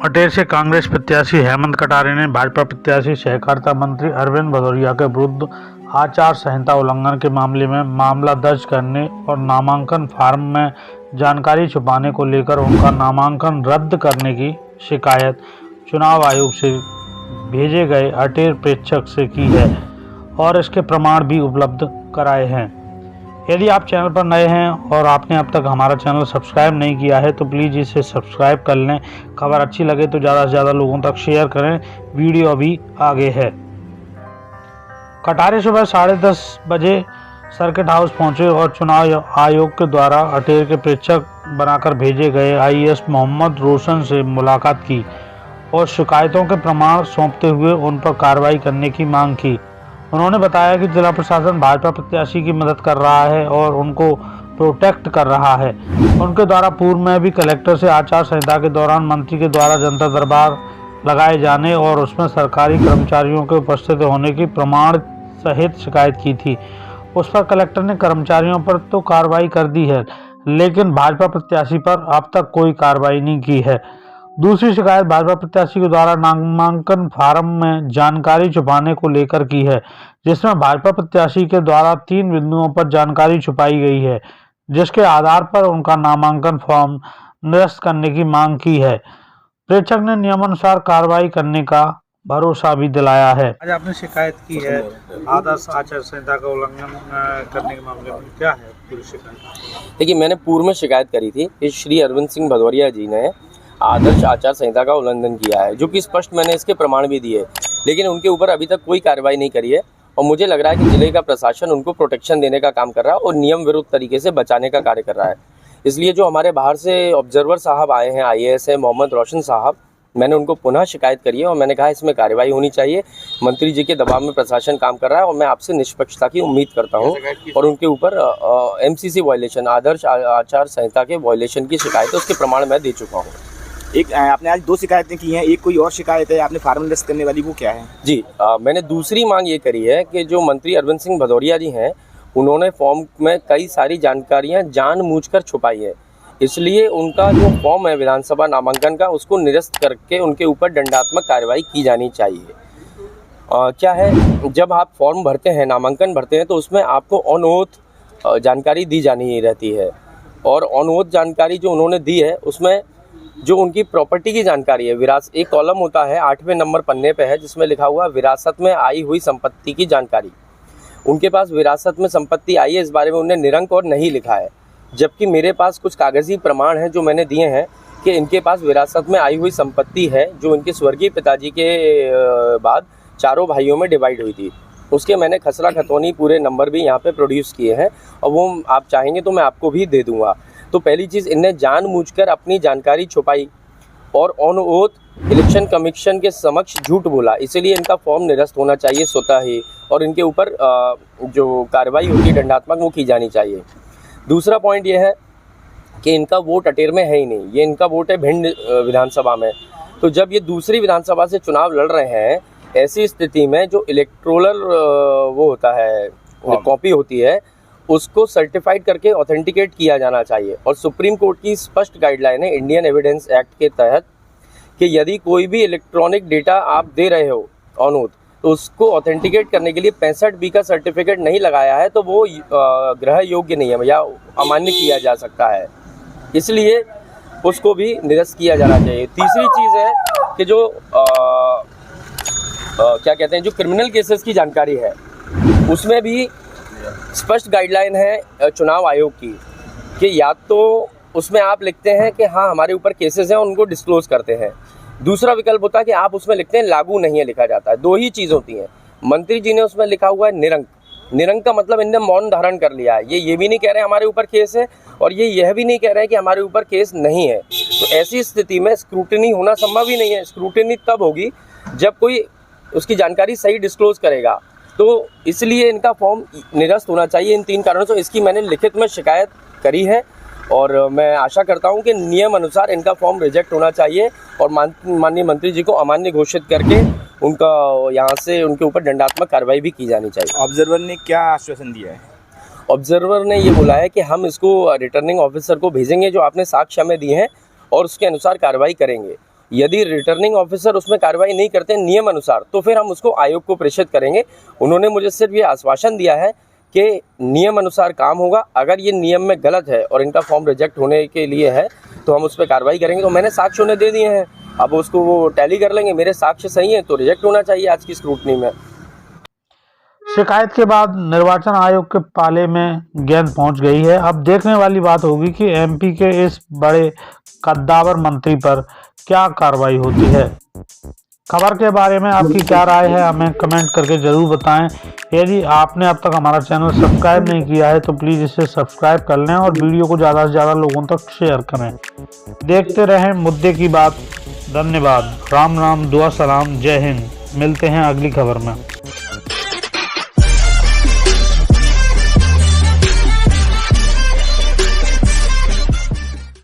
अटेर से कांग्रेस प्रत्याशी हेमंत कटारे ने भाजपा प्रत्याशी सहकारिता मंत्री अरविंद भदौरिया के विरुद्ध आचार संहिता उल्लंघन के मामले में मामला दर्ज करने और नामांकन फार्म में जानकारी छुपाने को लेकर उनका नामांकन रद्द करने की शिकायत चुनाव आयोग से भेजे गए अटेर प्रेक्षक से की है और इसके प्रमाण भी उपलब्ध कराए हैं। यदि आप चैनल पर नए हैं और आपने अब तक हमारा चैनल सब्सक्राइब नहीं किया है तो प्लीज़ इसे सब्सक्राइब कर लें। खबर अच्छी लगे तो ज़्यादा से ज़्यादा लोगों तक शेयर करें। वीडियो अभी आगे है। कटारे सुबह 10:30 बजे सर्किट हाउस पहुंचे और चुनाव आयोग के द्वारा अटेर के प्रेक्षक बनाकर भेजे गए आईएएस मोहम्मद रोशन से मुलाकात की और शिकायतों के प्रमाण सौंपते हुए उन पर कार्रवाई करने की मांग की। उन्होंने बताया कि जिला प्रशासन भाजपा प्रत्याशी की मदद कर रहा है और उनको प्रोटेक्ट कर रहा है। उनके द्वारा पूर्व में भी कलेक्टर से आचार संहिता के दौरान मंत्री के द्वारा जनता दरबार लगाए जाने और उसमें सरकारी कर्मचारियों के उपस्थित होने की प्रमाण सहित शिकायत की थी। उस पर कलेक्टर ने कर्मचारियों पर तो कार्रवाई कर दी है, लेकिन भाजपा प्रत्याशी पर अब तक कोई कार्रवाई नहीं की है। दूसरी शिकायत भाजपा प्रत्याशी के द्वारा नामांकन फार्म में जानकारी छुपाने को लेकर की है, जिसमें भाजपा प्रत्याशी के द्वारा 3 बिंदुओं पर जानकारी छुपाई गई है, जिसके आधार पर उनका नामांकन फॉर्म निरस्त करने की मांग की है। प्रेक्षक ने नियमानुसार कार्रवाई करने का भरोसा भी दिलाया है। आज आपने शिकायत की है आदर्श आचार संहिता का उल्लंघन करने के मामले में, क्या है पूरी शिकायत? देखिए, मैंने पूर्व में शिकायत करी थी कि श्री अरविंद सिंह भदौरिया जी ने आदर्श आचार संहिता का उल्लंघन किया है, जो कि स्पष्ट मैंने इसके प्रमाण भी दिए, लेकिन उनके ऊपर अभी तक कोई कार्रवाई नहीं करी है। और मुझे लग रहा है कि जिले का प्रशासन उनको प्रोटेक्शन देने का काम कर रहा है और नियम विरुद्ध तरीके से बचाने का कार्य कर रहा है। इसलिए जो हमारे बाहर से ऑब्जर्वर साहब आए हैं, आईएएस है मोहम्मद रोशन साहब, मैंने उनको पुनः शिकायत करी है और मैंने कहा इसमें कार्रवाई होनी चाहिए। मंत्री जी के दबाव में प्रशासन काम कर रहा है और मैं आपसे निष्पक्षता की उम्मीद करता हूं। और उनके ऊपर एमसीसी वायलेशन, आदर्श आचार संहिता के वायलेशन की शिकायत है, उसके प्रमाण मैं दे चुका हूँ। एक आपने आज 2 शिकायतें की हैं, एक कोई और शिकायत है आपने फार्म निरस्त करने वाली, वो क्या है? जी, मैंने दूसरी मांग ये करी है कि जो मंत्री अरविंद सिंह भदौरिया जी हैं, उन्होंने फॉर्म में कई सारी जानकारियां जानबूझकर छुपाई है। इसलिए उनका जो फॉर्म है विधानसभा नामांकन का, उसको निरस्त करके उनके ऊपर दंडात्मक कार्रवाई की जानी चाहिए। क्या है, जब आप फॉर्म भरते हैं, नामांकन भरते हैं, तो उसमें आपको ऑन ओथ जानकारी दी जानी रहती है। और ऑन ओथ जानकारी जो उन्होंने दी है, उसमें जो उनकी प्रॉपर्टी की जानकारी है, एक कॉलम होता है 8वें नंबर पन्ने पे है, जिसमें लिखा हुआ विरासत में आई हुई संपत्ति की जानकारी। उनके पास विरासत में संपत्ति आई है, इस बारे में उन्हें निरंक और नहीं लिखा है, जबकि मेरे पास कुछ कागजी प्रमाण हैं जो मैंने दिए हैं कि इनके पास विरासत में आई हुई संपत्ति है, जो इनके स्वर्गीय पिताजी के बाद 4 भाइयों में डिवाइड हुई थी। उसके मैंने खसरा खतौनी पूरे नंबर भी यहाँ पे प्रोड्यूस किए हैं और वो आप चाहेंगे तो मैं आपको भी दे दूँगा। तो पहली चीज़, इनने जानबूझकर अपनी जानकारी छुपाई और ऑन ओथ इलेक्शन कमीशन के समक्ष झूठ बोला, इसलिए इनका फॉर्म निरस्त होना चाहिए स्वतः ही, और इनके ऊपर जो कार्रवाई होती है दंडात्मक, वो की जानी चाहिए। दूसरा पॉइंट ये है कि इनका वोट अटेर में है ही नहीं, ये इनका वोट है भिंड विधानसभा में। तो जब ये दूसरी विधानसभा से चुनाव लड़ रहे हैं, ऐसी स्थिति में जो इलेक्टोरल वो होता है, कॉपी होती है, उसको सर्टिफाइड करके ऑथेंटिकेट किया जाना चाहिए। और सुप्रीम कोर्ट की स्पष्ट गाइडलाइन है इंडियन एविडेंस एक्ट के तहत कि यदि कोई भी इलेक्ट्रॉनिक डेटा आप दे रहे हो ऑन ओथ, तो उसको ऑथेंटिकेट करने के लिए 65B का सर्टिफिकेट नहीं लगाया है तो वो ग्रह योग्य नहीं है या अमान्य किया जा सकता है, इसलिए उसको भी निरस्त किया जाना चाहिए। तीसरी चीज़ है कि जो क्या कहते हैं, जो क्रिमिनल केसेस की जानकारी है, उसमें भी स्पष्ट गाइडलाइन है चुनाव आयोग की कि या तो उसमें आप लिखते हैं कि हाँ हमारे ऊपर केसेस हैं, उनको डिस्क्लोज करते हैं। दूसरा विकल्प होता है कि आप उसमें लिखते हैं लागू नहीं है, लिखा जाता है। 2 ही चीज़ होती हैं। मंत्री जी ने उसमें लिखा हुआ है निरंक। निरंक का मतलब इनने मौन धारण कर लिया है। ये भी नहीं कह रहे हमारे ऊपर केस है और यह भी नहीं कह रहे कि हमारे ऊपर केस नहीं है। तो ऐसी स्थिति में स्क्रूटिनी होना संभव ही नहीं है। स्क्रूटिनी तब होगी जब कोई उसकी जानकारी सही डिस्क्लोज करेगा। तो इसलिए इनका फॉर्म निरस्त होना चाहिए इन 3 कारणों से। इसकी मैंने लिखित में शिकायत करी है और मैं आशा करता हूं कि नियम अनुसार इनका फॉर्म रिजेक्ट होना चाहिए और माननीय मंत्री जी को अमान्य घोषित करके उनका यहाँ से उनके ऊपर दंडात्मक कार्रवाई भी की जानी चाहिए। ऑब्जर्वर ने क्या आश्वासन दिया है? ऑब्जर्वर ने ये बोला है कि हम इसको रिटर्निंग ऑफिसर को भेजेंगे जो आपने साक्ष्य में दिए हैं और उसके अनुसार कार्रवाई करेंगे। यदि रिटर्निंग ऑफिसर उसमें कार्रवाई नहीं करते नियम अनुसार तो फिर हम उसको आयोग को प्रेषित करेंगे। उन्होंने मुझे सिर्फ ये आश्वासन दिया है कि नियम अनुसार काम होगा। अगर ये नियम में गलत है और इनका फॉर्म रिजेक्ट होने के लिए है तो हम उस पर कार्रवाई करेंगे। तो मैंने साक्ष्य उन्हें दे दिए हैं, अब उसको वो टैली कर लेंगे। मेरे साक्ष्य सही है तो रिजेक्ट होना चाहिए आज की स्क्रूटनी में। शिकायत के बाद निर्वाचन आयोग के पाले में गेंद पहुंच गई है। अब देखने वाली बात होगी कि एमपी के इस बड़े कद्दावर मंत्री पर क्या कार्रवाई होती है। खबर के बारे में आपकी क्या राय है हमें कमेंट करके जरूर बताएं। यदि आपने अब तक हमारा चैनल सब्सक्राइब नहीं किया है तो प्लीज़ इसे सब्सक्राइब कर लें और वीडियो को ज़्यादा से ज़्यादा लोगों तक शेयर करें। देखते रहें मुद्दे की बात। धन्यवाद। राम राम, दुआ सलाम, जय हिंद। मिलते हैं अगली खबर में।